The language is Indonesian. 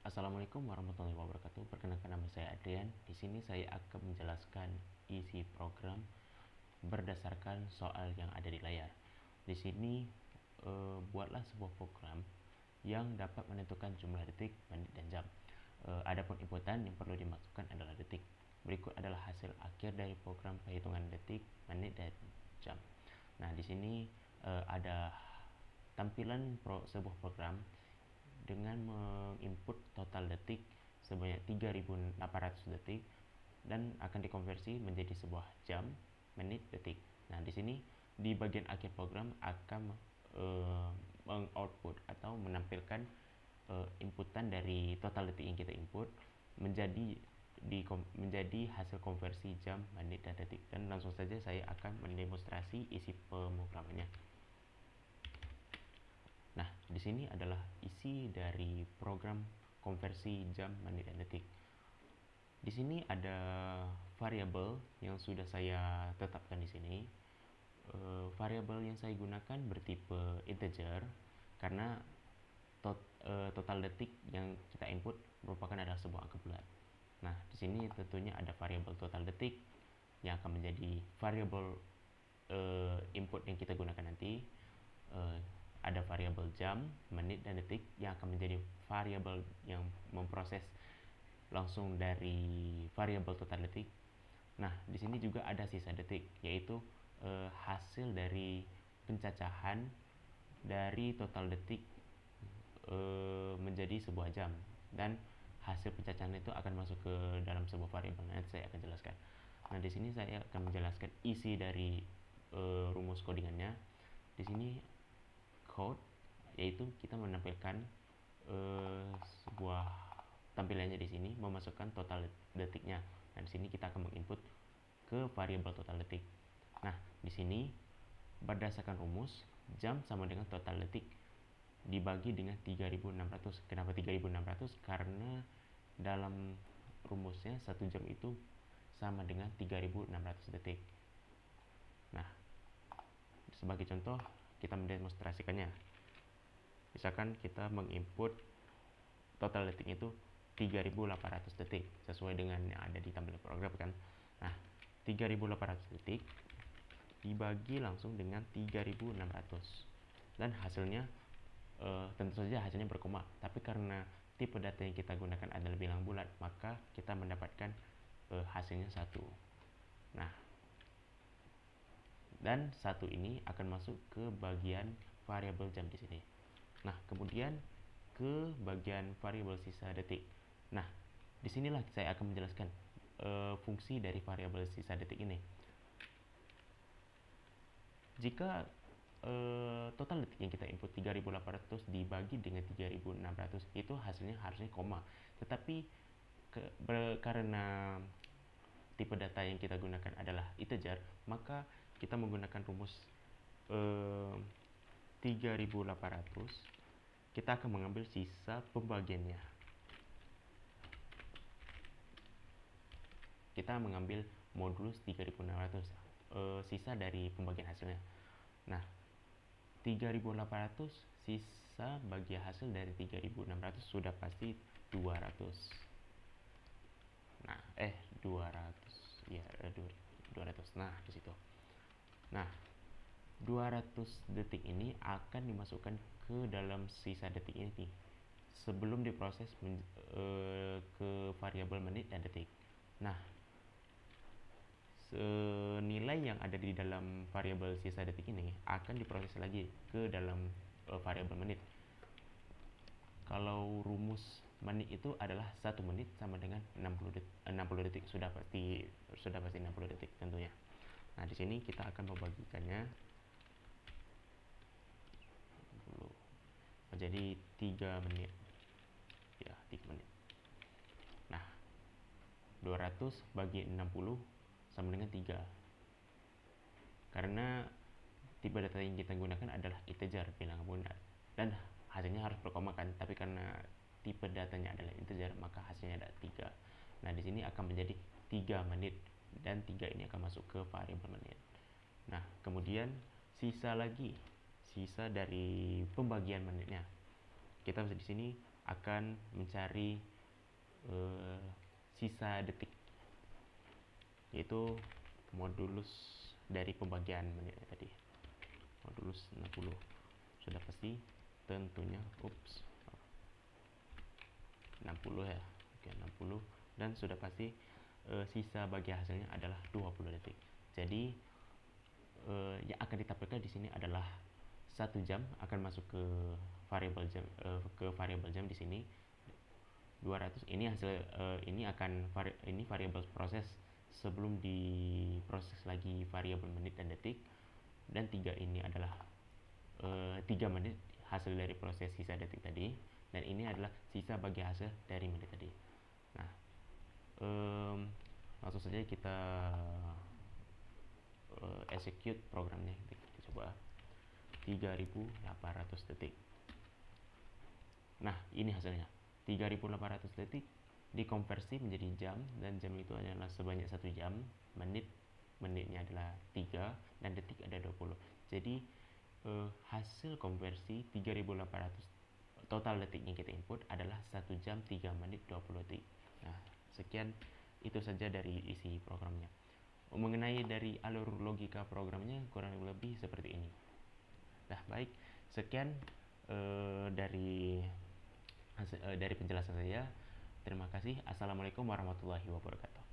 Assalamualaikum warahmatullahi wabarakatuh. Perkenalkan, nama saya Adrian. Di sini saya akan menjelaskan isi program berdasarkan soal yang ada di layar. Di sini buatlah sebuah program yang dapat menentukan jumlah detik, menit, dan jam. Adapun inputan yang perlu dimasukkan adalah detik. Berikut adalah hasil akhir dari program perhitungan detik, menit, dan jam. Nah, di sini ada tampilan sebuah program dengan menginput total detik sebanyak 3.800 detik dan akan dikonversi menjadi sebuah jam, menit, detik. Nah, di sini di bagian akhir program akan mengoutput atau menampilkan inputan dari total detik yang kita input menjadi hasil konversi jam, menit, dan detik. Dan langsung saja saya akan mendemonstrasi isi pemrogramannya. Nah, di sini adalah isi dari program konversi jam, menit, dan detik. Di sini ada variabel yang sudah saya tetapkan di sini. Variabel yang saya gunakan bertipe integer karena total detik yang kita input merupakan adalah sebuah angka bulat. Nah, di sini tentunya ada variabel total detik yang akan menjadi variabel input yang kita gunakan nanti. Ada variabel jam, menit, dan detik yang akan menjadi variabel yang memproses langsung dari variabel total detik. Nah, di sini juga ada sisa detik, yaitu hasil dari pencacahan dari total detik menjadi sebuah jam, dan hasil pencacahan itu akan masuk ke dalam sebuah variabel. Nanti saya akan jelaskan. Nah, di sini saya akan menjelaskan isi dari rumus codingannya. Di sini code, yaitu kita menampilkan sebuah tampilannya di sini, memasukkan total detiknya. Nah, di sini kita akan menginput ke variabel total detik. Nah, di sini berdasarkan rumus, jam sama dengan total detik dibagi dengan 3.600. Kenapa 3.600? Karena dalam rumusnya 1 jam itu sama dengan 3.600 detik. Nah, sebagai contoh kita mendemonstrasikannya. Misalkan kita menginput total detik itu 3.800 detik sesuai dengan yang ada di tampilan program kan. Nah, 3.800 detik dibagi langsung dengan 3.600 dan hasilnya tentu saja hasilnya berkoma, tapi karena tipe data yang kita gunakan adalah bilang bulat, maka kita mendapatkan hasilnya 1. Nah, dan 1 ini akan masuk ke bagian variabel jam di sini. Nah, kemudian ke bagian variabel sisa detik. Nah, disinilah saya akan menjelaskan fungsi dari variabel sisa detik ini. Jika total detik yang kita input 3.800 dibagi dengan 3.600, itu hasilnya harusnya koma. Tetapi karena tipe data yang kita gunakan adalah integer, maka kita menggunakan rumus 3.800. Kita akan mengambil sisa pembagiannya. Kita mengambil modulus 3.600, sisa dari pembagian hasilnya. Nah, 3.800 sisa bagi hasil dari 3.600 sudah pasti 200. Nah, 200. Ya, 200. Nah, di situ. Nah, 200 detik ini akan dimasukkan ke dalam sisa detik ini sebelum diproses ke variabel menit dan detik. Nah, nilai yang ada di dalam variabel sisa detik ini akan diproses lagi ke dalam variabel menit. Kalau rumus menit itu adalah 1 menit sama dengan 60 detik. Sudah pasti 60 detik tentunya. Nah, di sini kita akan membagikannya menjadi 3 menit. Ya, 3 menit. Nah, 200 bagi 60 sama dengan 3. Karena tipe data yang kita gunakan adalah integer, bilangan bulat, dan hasilnya harus berkoma kan, tapi karena tipe datanya adalah integer, maka hasilnya ada 3. Nah, di sini akan menjadi 3 menit, dan 3 ini akan masuk ke variabel menit. Nah, kemudian sisa dari pembagian menitnya. Kita bisa di sini akan mencari sisa detik, yaitu modulus dari pembagian menit tadi, modulus 60. Sudah pasti tentunya 60 ya. Oke, 60, dan sudah pasti sisa bagi hasilnya adalah 20 detik. Jadi yang akan ditampilkan di sini adalah 1 jam akan masuk ke variabel jam, di sini 200. Ini hasil ini akan ini variabel proses sebelum diproses lagi variabel menit dan detik, dan 3 ini adalah 3 menit hasil dari proses sisa detik tadi, dan ini adalah sisa bagi hasil dari menit tadi. Nah, langsung saja kita execute programnya. Kita coba 3800 detik. Nah, ini hasilnya 3800 detik dikonversi menjadi jam, dan jam itu adalah sebanyak 1 jam. Menitnya adalah 3, dan detik ada 20. Jadi hasil konversi 3800 total detik yang kita input adalah 1 jam 3 menit 20 detik. Nah, sekian itu saja dari isi programnya. Mengenai dari alur logika programnya kurang lebih seperti ini. Nah, baik, sekian dari penjelasan saya. Terima kasih. Assalamualaikum warahmatullahi wabarakatuh.